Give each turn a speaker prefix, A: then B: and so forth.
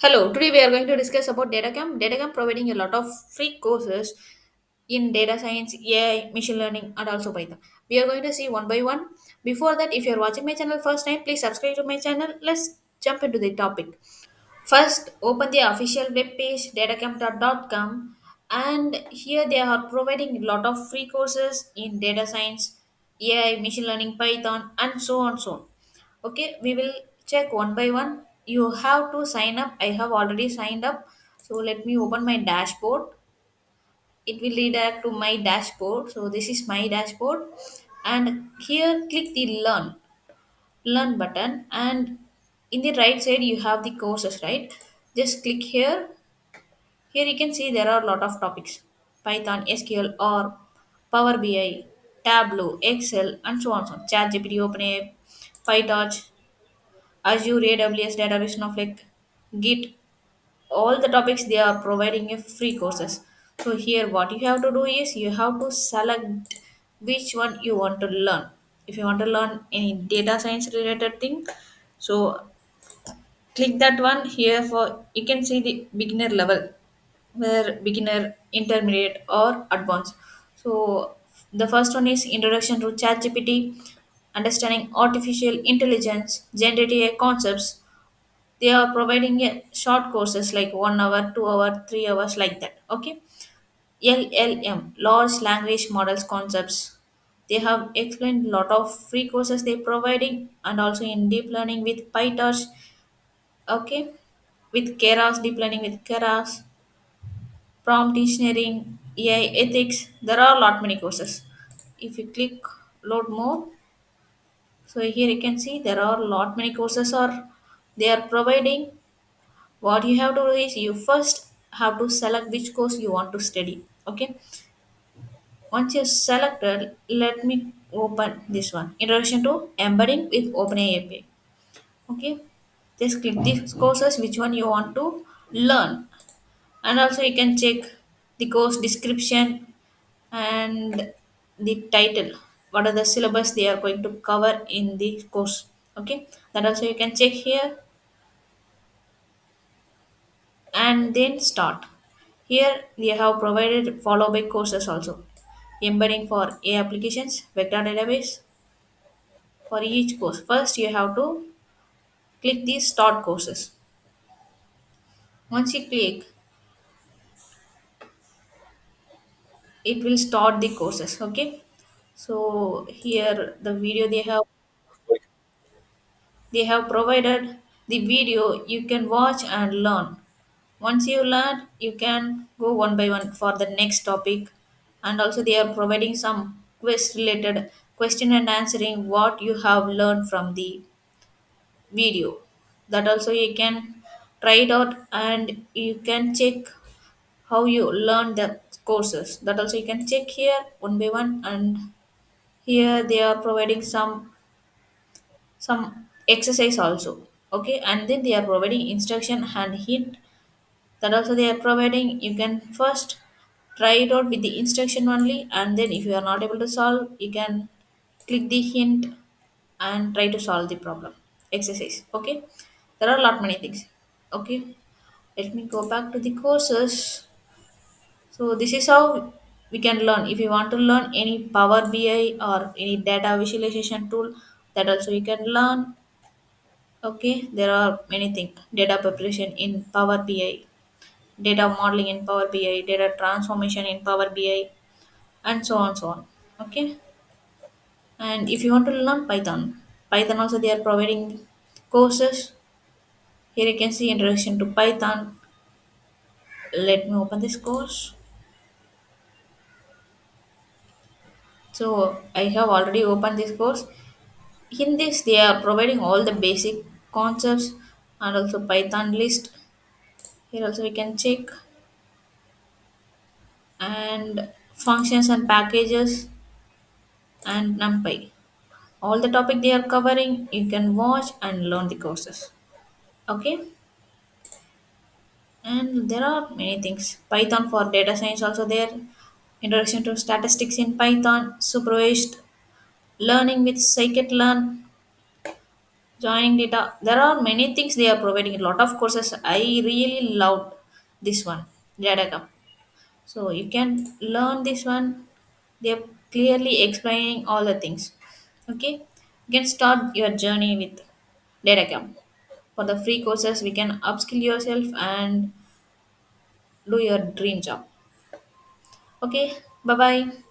A: Hello, today we are going to discuss about DataCamp. DataCamp providing a lot of free courses in data science, AI, machine learning, and also Python. We are going to see one by one. Before that, if you are watching my channel first time, please subscribe to my channel. Let's jump into the topic. First, open the official web page datacamp.com, and here they are providing a lot of free courses in data science, AI, machine learning, Python, and so on so on. Okay, we will check one by one. You have to sign up. I have already signed up. So let me open my dashboard. It will redirect to my dashboard. So this is my dashboard, and here click the learn button, and in the right side you have the courses, right? Just click here. Here you can see there are a lot of topics: Python, SQL, or Power BI, Tableau, Excel, and so on, so on. ChatGPT, OpenAI, PyTorch, Azure, AWS, Database, Snowflake, Git, all the topics they are providing a free courses. So here what you have to do is you have to select which one you want to learn. If you want to learn any data science related thing, so click that one. Here for you can see the beginner level, where beginner, intermediate, or advanced. So the first one is introduction to ChatGPT, understanding artificial intelligence, generative AI concepts. They are providing a short courses like 1 hour, 2 hour, 3 hours, like that. Okay. LLM, large language models concepts. They have explained a lot of free courses they're providing, and also in deep learning with PyTorch. Okay, with Keras, deep learning with Keras, prompt engineering, AI ethics. There are a lot many courses. If you click load more, so here you can see there are a lot many courses are they are providing. What you have to do is you first have to select which course you want to study. Okay. Once you selected, let me open this one. Introduction to embedding with OpenAI API. Okay. Just click these courses which one you want to learn. And also you can check the course description and the title. What are the syllabus they are going to cover in the course. Okay. That also you can check here, and then start. Here we have provided follow by courses also. Embedding for A applications, vector database for each course. First you have to click the start courses. Once you click, it will start the courses. Okay. So here the video they have provided the video you can watch and learn. Once you learn, you can go one by one for the next topic. And also they are providing some quiz related question and answering what you have learned from the video. That also you can try it out, and you can check how you learn the courses. That also you can check here one by one. And here they are providing some exercise also. Okay, and then they are providing instruction and hint. That also they are providing. You can first try it out with the instruction only, and then if you are not able to solve, you can click the hint and try to solve the problem exercise. Okay, there are a lot many things. Okay, let me go back to the courses. So this is how we can learn. If you want to learn any Power BI or any data visualization tool, that also you can learn. Okay, there are many things. Data preparation in Power BI, data modeling in Power BI, data transformation in Power BI, and so on so on. Okay, and if you want to learn Python, Python also they are providing courses. Here you can see introduction to Python. Let me open this course. So I have already opened this course. In this, they are providing all the basic concepts and also Python list. Here also we can check, and functions and packages and NumPy. All the topic they are covering, you can watch and learn the courses. Okay, and there are many things. Python for data science also there. Introduction to statistics in Python, supervised learning with scikit-learn, Joining data, there are many things they are providing, a lot of courses. I really loved this one, DataCamp. So you can learn this one. They're clearly explaining all the things. Okay, you can start your journey with DataCamp. For the free courses, we can upskill yourself and do your dream job. Okay, bye bye.